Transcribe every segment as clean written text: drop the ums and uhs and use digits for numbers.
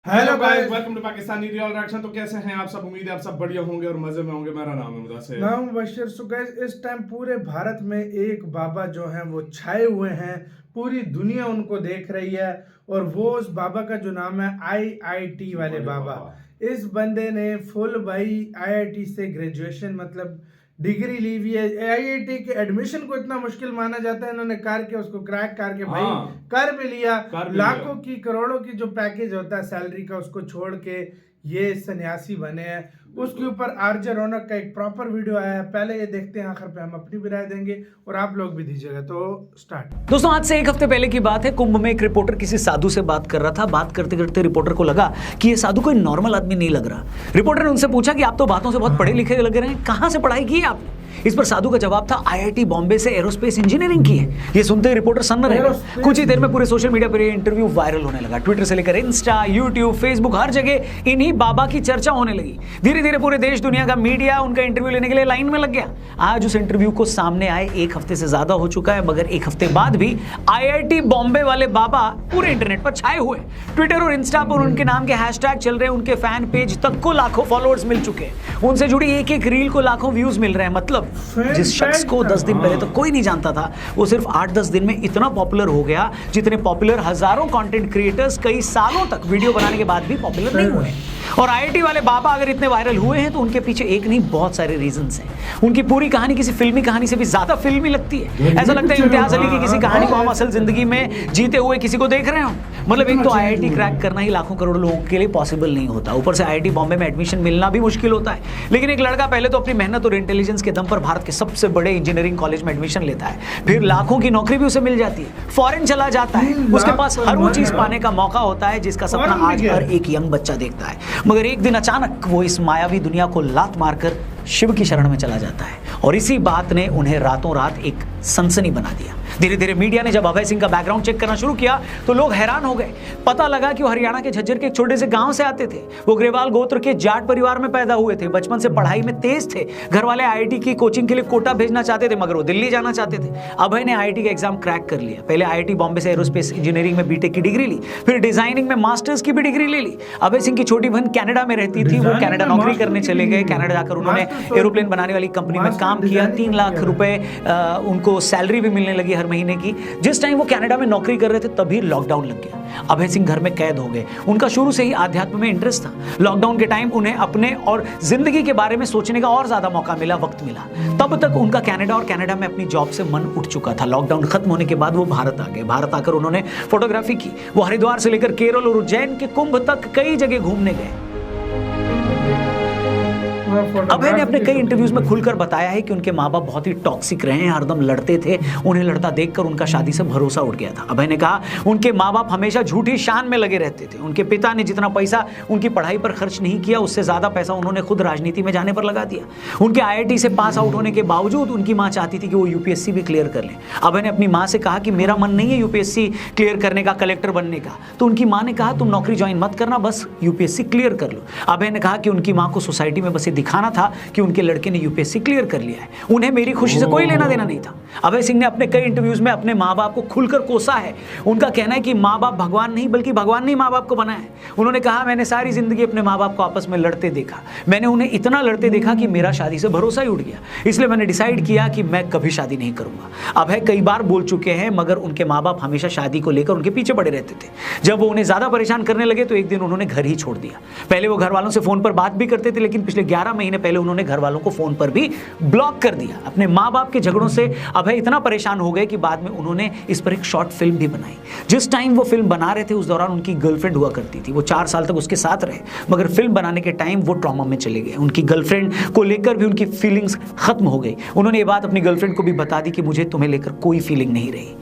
Hello guys, welcome to Pakistani real reaction. तो कैसे हैं आप सब? उम्मीद है आप सब बढ़िया होंगे और मजे में होंगे। मेरा नाम है मुदस्सिर। मैं हूं बशीर। सो गाइस, इस टाइम पूरे भारत में एक बाबा जो हैं वो छाए हुए हैं। पूरी दुनिया उनको देख रही है और वो उस बाबा का जो नाम है आईआईटी वाले बाबा। इस बंदे ने फुल भाई आईआईटी से ग्रेजुएशन मतलब डिग्री ली हुई है। आईआईटी के एडमिशन को इतना मुश्किल माना जाता है, इन्होंने करके उसको क्रैक करके भाई कर भी लिया। लाखों की करोड़ों की जो पैकेज होता है सैलरी का, उसको छोड़ के ये सन्यासी बने हैं। उसके ऊपर आरजे रौनक का एक प्रॉपर वीडियो आया है, पहले ये देखते हैं, आखिर पे हम अपनी भी राय देंगे और आप लोग भी दीजिएगा। तो स्टार्ट। दोस्तों, आज से एक हफ्ते पहले की बात है। कुंभ में एक रिपोर्टर किसी साधु से बात कर रहा था। बात करते करते रिपोर्टर को लगा कि ये साधु कोई नॉर्मल आदमी नहीं लग रहा। रिपोर्टर ने उनसे पूछा कि आप तो बातों से बहुत पढ़े लिखे लग रहे हैं, कहां से पढ़ाई की है आपने? इस पर साधु का जवाब था, आईआईटी बॉम्बे से एरोस्पेस इंजीनियरिंग की है। ये सुनते ही रिपोर्टर सन्न रह गया। कुछ ही देर में पूरे सोशल मीडिया पर ये इंटरव्यू वायरल होने लगा। ट्विटर से लेकर इंस्टा, यूट्यूब, फेसबुक, हर जगह इन्हीं बाबा की चर्चा होने लगी। धीरे धीरे पूरे देश दुनिया का मीडिया उनका इंटरव्यू लेने के लिए लाइन में लग गया। आज उस इंटरव्यू को सामने आए एक हफ्ते से ज्यादा हो चुका है, मगर एक हफ्ते बाद भी आईआईटी बॉम्बे वाले बाबा पूरे इंटरनेट पर छाए हुए। ट्विटर और इंस्टा पर उनके नाम के हैशटैग चल रहे हैं। उनके फैन पेज तक को लाखों फॉलोअर्स मिल चुके हैं। उनसे जुड़ी एक एक रील को लाखों व्यूज मिल रहे हैं। मतलब जिस शख्स को 10 दिन पहले तो कोई नहीं जानता था, वो सिर्फ 8-10 दिन में इतना पॉपुलर हो गया जितने पॉपुलर हजारों कंटेंट क्रिएटर्स कई सालों तक वीडियो बनाने के बाद भी पॉपुलर नहीं हुए। और आईआईटी वाले बाबा अगर इतने वायरल हुए हैं तो उनके पीछे एक नहीं बहुत सारे रीजंस हैं। उनकी पूरी कहानी किसी फिल्मी कहानी से भी ज्यादा फिल्मी लगती है। ऐसा लगता है इम्तियाज अली की किसी कहानी को हम असल जिंदगी में जीते हुए किसी को देख रहे हो। मतलब एक तो आईआईटी क्रैक करना ही लाखों करोड़ों लोगों के लिए पॉसिबल नहीं होता, ऊपर से आईआईटी बॉम्बे में एडमिशन मिलना भी मुश्किल होता है। लेकिन एक लड़का पहले तो अपनी मेहनत और इंटेलिजेंस के दम पर भारत के सबसे बड़े इंजीनियरिंग कॉलेज में एडमिशन लेता है, फिर लाखों की नौकरी भी उसे मिल जाती है, फॉरेन चला जाता है, उसके पास हर वो चीज पाने का मौका होता है जिसका सपना आज हर एक यंग बच्चा देखता है। मगर एक दिन अचानक वो इस मायावी दुनिया को लात मारकर शिव की शरण में चला जाता है और इसी बात ने उन्हें रातों रात एक सनसनी बना दिया। धीरे धीरे मीडिया ने जब अभय सिंह का बैकग्राउंड चेक करना शुरू किया तो लोग हैरान हो गए। पता लगा कि वो हरियाणा के झज्जर के एक छोटे से गांव से आते थे। वो ग्रेवाल गोत्र के जाट परिवार में पैदा हुए थे। बचपन से पढ़ाई में तेज थे। घर वाले आईआईटी की कोचिंग के लिए कोटा भेजना चाहते थे, मगर वो दिल्ली जाना चाहते थे। अभय ने आईआईटी का एग्जाम क्रैक कर लिया। पहले आईआईटी बॉम्बे से एरोस्पेस इंजीनियरिंग में बीटेक की डिग्री ली, फिर डिजाइनिंग में मास्टर्स की भी डिग्री ले ली। अभय सिंह की छोटी बहन कनाडा में रहती थी। वो कनाडा नौकरी करने चले गए। कनाडा जाकर उन्होंने एरोप्लेन बनाने वाली कंपनी में काम किया। 3 लाख रुपए उनको सैलरी भी मिलने लगी हर महीने की। जिस टाइम वो कनाडा में नौकरी कर रहे थे तभी लॉकडाउन लग गया। अभय सिंह घर में कैद हो गए। उनका शुरू से ही आध्यात्म में इंटरेस्ट था। लॉकडाउन के टाइम उन्हें अपने और जिंदगी के बारे में सोचने का और ज्यादा मौका मिला, वक्त मिला। तब तक उनका कनाडा और कनाडा में अपनी जॉब से मन उठ चुका था। लॉकडाउन खत्म होने के बाद वो भारत आ गए। भारत आकर उन्होंने फोटोग्राफी की। वो हरिद्वार से लेकर केरल और उज्जैन के कुंभ तक कई जगह घूमने गए। अभय ने अपने कई इंटरव्यूज में खुलकर बताया है कि उनके माँ बाप बहुत ही टॉक्सिक रहे हैं, हरदम लड़ते थे। उन्हें लड़ता देखकर उनका शादी से भरोसा उठ गया था। अभय ने कहा उनके माँ बाप हमेशा झूठी शान में लगे रहते थे। उनके पिता ने जितना पैसा उनकी पढ़ाई पर खर्च नहीं किया, उससे ज्यादा पैसा उन्होंने खुद राजनीति में जाने पर लगा दिया। उनके आईआईटी से पास आउट होने के बावजूद उनकी माँ चाहती थी कि वो यूपीएससी भी क्लियर कर ले। अभय ने अपनी माँ से कहा कि मेरा मन नहीं है यूपीएससी क्लियर करने का, कलेक्टर बनने का। तो उनकी माँ ने कहा तुम नौकरी ज्वाइन मत करना, बस यूपीएससी क्लियर कर लो। अभय ने कहा कि उनकी माँ को सोसाइटी में बस ये दिखाना था कि उनके लड़के ने यूपीएससी क्लियर कर लिया है, उन्हें मेरी खुशी से कोई लेना देना नहीं था। अभय सिंह ने अपने कई इंटरव्यूज में अपने माँ बाप को खुलकर कोसा है। उनका कहना है कि माँ बाप भगवान नहीं बल्कि भगवान ने माँ बाप को बनाया है। उन्होंने कहा मैंने सारी जिंदगी अपने माँ बाप को आपस में लड़ते देखा। मैंने उन्हें इतना लड़ते देखा कि मेरा शादी से भरोसा ही उठ गया। इसलिए मैंने डिसाइड किया कि मैं कभी शादी नहीं करूंगा। अभय कई बार बोल चुके हैं, मगर उनके माँ बाप हमेशा शादी को लेकर उनके पीछे पड़े रहते थे। जब वो उन्हें ज्यादा परेशान करने लगे तो एक दिन उन्होंने घर ही छोड़ दिया। पहले वो घर वालों से फोन पर बात भी करते थे, लेकिन पिछले 11 महीने पहले उन्होंने घर वालों को फोन पर भी ब्लॉक कर दिया। अपने माँ बाप के झगड़ों से अभय इतना परेशान हो गए कि बाद में उन्होंने इस पर एक शॉर्ट फिल्म भी बनाई। जिस टाइम वो फिल्म बना रहे थे उस दौरान उनकी गर्लफ्रेंड हुआ करती थी। वो 4 साल तक उसके साथ रहे, मगर फिल्म बनाने के टाइम वो ट्रॉमा में चले गए। उनकी गर्लफ्रेंड को लेकर भी उनकी फीलिंग्स खत्म हो गई। उन्होंने ये बात अपनी गर्लफ्रेंड को भी बता दी कि मुझे तुम्हें लेकर कोई फीलिंग नहीं रही।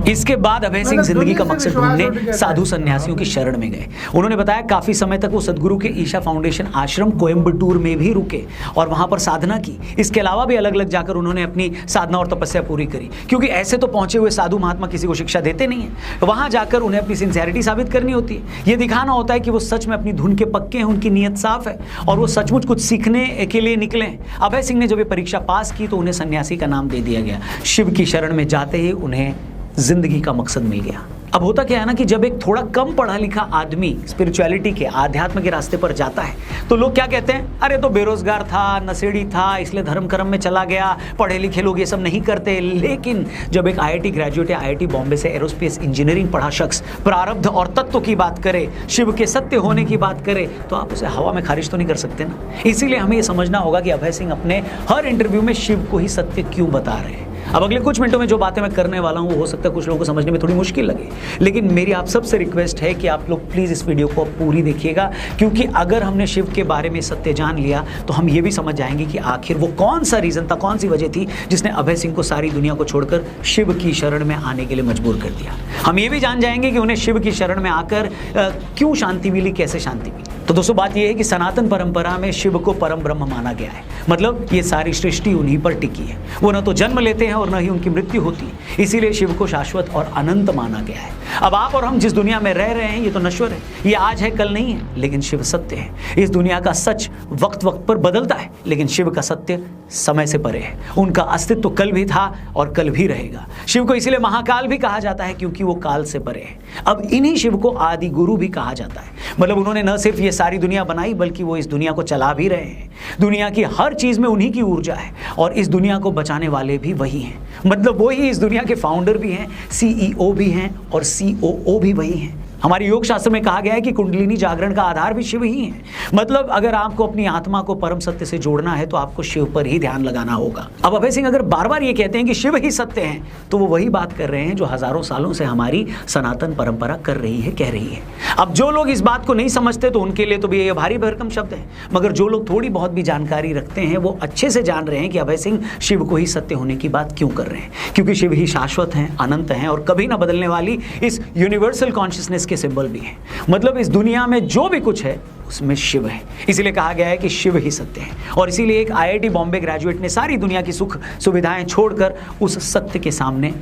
इसके बाद अभय सिंह जिंदगी का मकसद ढूंढने साधु सन्यासियों की शरण में गए। उन्होंने बताया काफी समय तक वो सदगुरु के ईशा फाउंडेशन आश्रम कोयम्बटूर में भी रुके और वहां पर साधना की। इसके अलावा भी अलग अलग जाकर उन्होंने अपनी साधना और तपस्या पूरी करी, क्योंकि ऐसे तो पहुंचे हुए साधु महात्मा किसी को शिक्षा देते नहीं है। वहां जाकर उन्हें अपनी सिंसियरिटी साबित करनी होती है। ये दिखाना होता है कि वो सच में अपनी धुन के पक्के हैं, उनकी नीयत साफ है और वो सचमुच कुछ सीखने के लिए निकले हैं। अभय सिंह ने जब ये परीक्षा पास की तो उन्हें सन्यासी का नाम दे दिया गया। शिव की शरण में जाते ही उन्हें जिंदगी का मकसद मिल गया। अब होता क्या है ना कि जब एक थोड़ा कम पढ़ा लिखा आदमी स्पिरिचुअलिटी के, आध्यात्म के रास्ते पर जाता है तो लोग क्या कहते हैं, अरे तो बेरोजगार था, नशेड़ी था, इसलिए धर्म कर्म में चला गया, पढ़े लिखे लोग ये सब नहीं करते। लेकिन जब एक आईआईटी ग्रेजुएट या आईआईटी बॉम्बे से एरोस्पेस इंजीनियरिंग पढ़ा शख्स प्रारब्ध और तत्व की बात करे, शिव के सत्य होने की बात करे, तो आप उसे हवा में खारिज तो नहीं कर सकते ना। इसीलिए हमें ये समझना होगा कि अभय सिंह अपने हर इंटरव्यू में शिव को ही सत्य क्यों बता रहे हैं। अब अगले कुछ मिनटों में जो बातें मैं करने वाला हूं वो हो सकता है कुछ लोगों को समझने में थोड़ी मुश्किल लगे, लेकिन मेरी आप सबसे रिक्वेस्ट है कि आप लोग प्लीज़ इस वीडियो को पूरी देखिएगा, क्योंकि अगर हमने शिव के बारे में सत्य जान लिया तो हम ये भी समझ जाएंगे कि आखिर वो कौन सा रीज़न था, कौन सी वजह थी जिसने अभय सिंह को सारी दुनिया को छोड़कर शिव की शरण में आने के लिए मजबूर कर दिया। हम ये भी जान जाएंगे कि उन्हें शिव की शरण में आकर क्यों शांति मिली, कैसे शांति मिली। तो दोस्तों बात यह है कि सनातन परंपरा में शिव को परम ब्रह्म माना गया है, मतलब ये सारी सृष्टि उन्हीं पर टिकी है। वो न तो जन्म लेते हैं और न ही उनकी मृत्यु होती है, इसीलिए शिव को शाश्वत और अनंत माना गया है। अब आप और हम जिस दुनिया में रह रहे हैं ये तो नश्वर है, ये आज है कल नहीं है, लेकिन शिव सत्य है। इस दुनिया का सच वक्त वक्त पर बदलता है, लेकिन शिव का सत्य समय से परे है। उनका अस्तित्व कल भी था और कल भी रहेगा। शिव को इसीलिए महाकाल भी कहा जाता है क्योंकि वो काल से परे है। अब इन्हीं शिव को आदि गुरु भी कहा जाता है, मतलब उन्होंने न सिर्फ ये सारी दुनिया बनाई बल्कि वो इस दुनिया को चला भी रहे हैं। दुनिया की हर चीज में उन्हीं की ऊर्जा है और इस दुनिया को बचाने वाले भी वही हैं, मतलब वही इस दुनिया के फाउंडर भी हैं, सीईओ भी हैं और सीओओ भी वही हैं। हमारे योग शास्त्र में कहा गया है कि कुंडलिनी जागरण का आधार भी शिव ही है। मतलब अगर आपको अपनी आत्मा को परम सत्य से जोड़ना है तो आपको शिव पर ही ध्यान लगाना होगा। अब अभय सिंह अगर बार बार ये कहते हैं कि शिव ही सत्य है तो वो वही बात कर रहे हैं जो हजारों सालों से हमारी सनातन परंपरा कर रही है, कह रही है। अब जो लोग इस बात को नहीं समझते तो उनके लिए तो ये भारी भरकम शब्द है, मगर जो लोग थोड़ी बहुत भी जानकारी रखते हैं वो अच्छे से जान रहे हैं कि अभय सिंह शिव को ही सत्य होने की बात क्यों कर रहे हैं, क्योंकि शिव ही शाश्वत हैं, अनंत हैं और कभी ना बदलने वाली इस यूनिवर्सल कॉन्शियसनेस के सिंबल भी है। मतलब इस दुनिया में जो भी कुछ है उसमें शिव है, इसीलिए कहा गया है कि शिव ही सत्य है। और इसीलिए एक आईआईटी बॉम्बे ग्रेजुएट ने सारी दुनिया की सुख सुविधाएं छोड़कर उस सत्य के सामने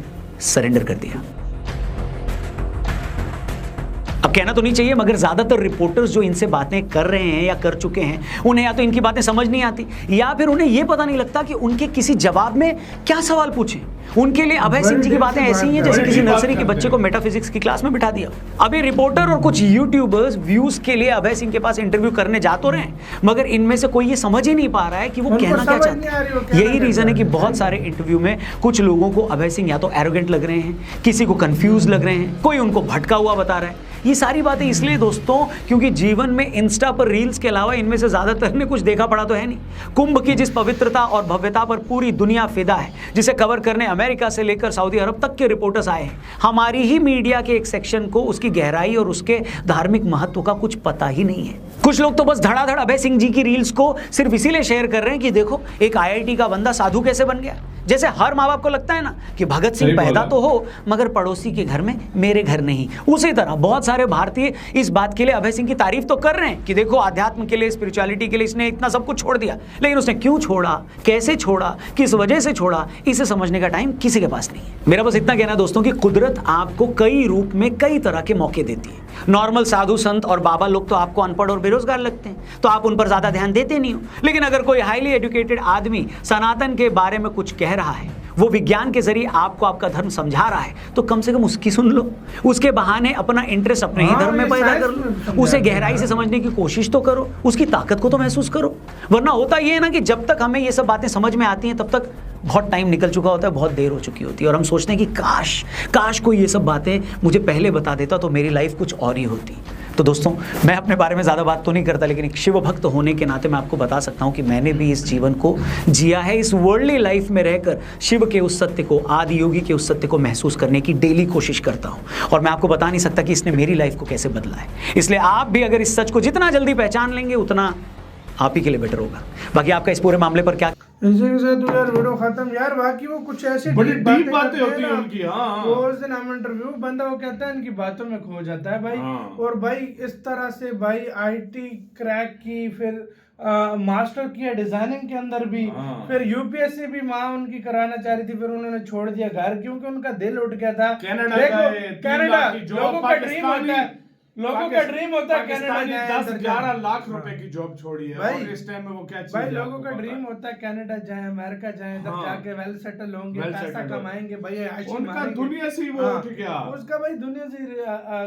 सरेंडर कर दिया। अब कहना तो नहीं चाहिए, मगर ज्यादातर रिपोर्टर्स जो इनसे बातें कर रहे हैं या कर चुके हैं उन्हें या तो इनकी बातें समझ नहीं आती या फिर उन्हें यह पता नहीं लगता कि उनके किसी जवाब में क्या सवाल पूछें। उनके लिए अभय सिंह जी की बातें ऐसी ही हैं जैसे किसी नर्सरी के बच्चे को मेटाफिजिक्स की क्लास में बिठा दिया। अभी रिपोर्टर और कुछ यूट्यूबर्स व्यूज के लिए अभय सिंह के पास इंटरव्यू करने जा तो रहे हैं, मगर इनमें से कोई ये समझ ही नहीं पा रहा है कि वो कहना क्या चाहते हैं। यही रीजन है कि बहुत सारे इंटरव्यू में कुछ लोगों को अभय सिंह या तो एरोगेंट लग रहे हैं, किसी को कंफ्यूज लग रहे हैं, कोई उनको भटका हुआ बता रहा है। ये सारी बातें इसलिए दोस्तों क्योंकि जीवन में इंस्टा पर रील्स के अलावा इनमें से ज्यादातर ने कुछ देखा पड़ा तो है नहीं। कुंभ की जिस पवित्रता और भव्यता पर पूरी दुनिया फिदा है, जिसे कवर करने अमेरिका से लेकर सऊदी अरब तक के रिपोर्टर्स आए हैं, हमारी ही मीडिया के एक सेक्शन को उसकी गहराई और उसके धार्मिक महत्व का कुछ पता ही नहीं है। कुछ लोग तो बस धड़ाधड़ अभय सिंह जी की रील्स को सिर्फ इसीलिए शेयर कर रहे हैं कि देखो एक आईआईटी का बंदा साधु कैसे बन गया। जैसे हर माँ बाप को लगता है ना कि भगत सिंह पैदा तो हो मगर पड़ोसी के घर में, मेरे घर नहीं, उसी तरह बहुत सारे भारतीय इस बात के लिए अभय सिंह की तारीफ तो कर रहे हैं कि देखो आध्यात्म के लिए, स्पिरिचुअलिटी के लिए इसने इतना सब कुछ छोड़ दिया, लेकिन उसने क्यों छोड़ा, कैसे छोड़ा, किस वजह से छोड़ा, इसे समझने का टाइम किसी के पास नहीं है। मेरा बस इतना कहना है दोस्तों कि कुदरत आपको कई रूप में कई तरह के मौके देती है। नॉर्मल साधु संत और बाबा लोग तो आपको अनपढ़ और बेरोजगार लगते हैं तो आप उन पर ज्यादा ध्यान देते नहीं हो, लेकिन अगर कोई हाईली एजुकेटेड आदमी सनातन के बारे में कुछ कह रहा है, वो विज्ञान के जरिए आपको आपका धर्म समझा रहा है, तो कम से कम उसकी सुन लो, उसके बहाने अपना इंटरेस्ट अपने ही धर्म में पैदा कर लो, उसे गहराई से समझने की कोशिश तो करो, उसकी ताकत को तो महसूस करो। वरना होता ये है ना कि जब तक हमें ये सब बातें समझ में आती हैं तब तक बहुत टाइम निकल चुका होता है, बहुत देर हो चुकी होती है और हम सोचते हैं कि काश कोई ये सब बातें मुझे पहले बता देता तो मेरी लाइफ कुछ और ही होती। तो दोस्तों मैं अपने बारे में ज़्यादा बात तो नहीं करता, लेकिन एक शिव भक्त होने के नाते मैं आपको बता सकता हूँ कि मैंने भी इस जीवन को जिया है, इस वर्ल्डली लाइफ में रहकर शिव के उस सत्य को, आदि योगी के उस सत्य को महसूस करने की डेली कोशिश करता हूँ और मैं आपको बता नहीं सकता कि इसने मेरी लाइफ को कैसे बदला है। इसलिए आप भी अगर इस सच को जितना जल्दी पहचान लेंगे उतना आप ही के लिए बेटर होगा। बाकी आपका इस पूरे मामले पर क्या इसी के साथ तो यार वीडियो खत्म यार। बाकी वो कुछ ऐसी बड़ी डीप बातें होती हैं उनकी। वो उस दिन हम इंटरव्यू बंदा वो कहता है इनकी बातों में खो जाता है भाई। और भाई इस तरह से भाई आईटी क्रैक की, फिर मास्टर किया डिजाइनिंग के अंदर भी, फिर यूपीएससी भी माँ उनकी कराना चाह रही थी, फिर उन्होंने छोड़ दिया घर क्योंकि उनका दिल उठ गया था। कनाडा लोगों का ड्रीम होता है लोगों का ड्रीम होता है कनाडा पाकिस्तानी जाए, 10-11 लाख हाँ। रुपए की जॉब छोड़ी है भाई, और इस टाइम में वो क्या चीज भाई है लोगों आपको का पता ड्रीम है? होता है कनाडा जाए, अमेरिका जाए, तब हाँ। जाके वेल सेटल होंगे, Well पैसा settled हो। कमाएंगे भाई, ऐशी उनका मारेंगे। दुनिया से ही वो हाँ, उठ गया। उसका भाई दुनिया से ही,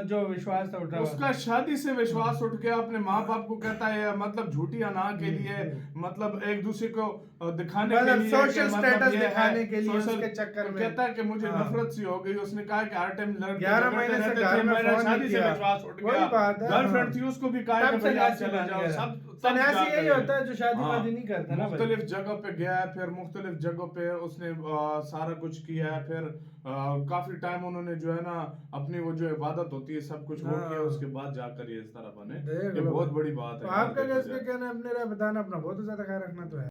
जो विश्वास था उठा हुआ उसका था। शादी से विश्वास उठ गया, अपने माँ बाप को कहता है मतलब झूठी अना के लिए, मतलब एक दूसरे को दिखाने के मतलब लिए social कि status ये है, दिखाने के लिए social- उसके चक्कर तो में। कहता है कि मुझे हाँ। नफरत सी हो गई। उसने कहा कि हर टाइम 11 महीने से घर में मेरा फोन शादी नहीं से किया। विश्वास उठ वही गया। बात है, गर्लफ्रेंड हाँ। थी, उसको भी कहा कि तब भाई आप सन्यासी चले बन जाओ। गया। सब सन्यासी जाकर यही है। होता है जो शादी हाँ। वादी नहीं करता ना भाई। मुख्तलिफ जगह पे गया है, फिर मुख्तलिफ जगहों पे उसने सारा कुछ किया है, फिर काफी टाइम उन्होंने जो है ना अपनी वो जो इबादत होती है सब कुछ वो हाँ। किया, उसके बाद जाकर ये इस तरह बने। देख ये लो बहुत भाई। बड़ी बात तो है यार, आपका देखा कैसे जाए। कहना है, अपने राय बताना, अपना बहुत ज्यादा ख्याल रखना तो है।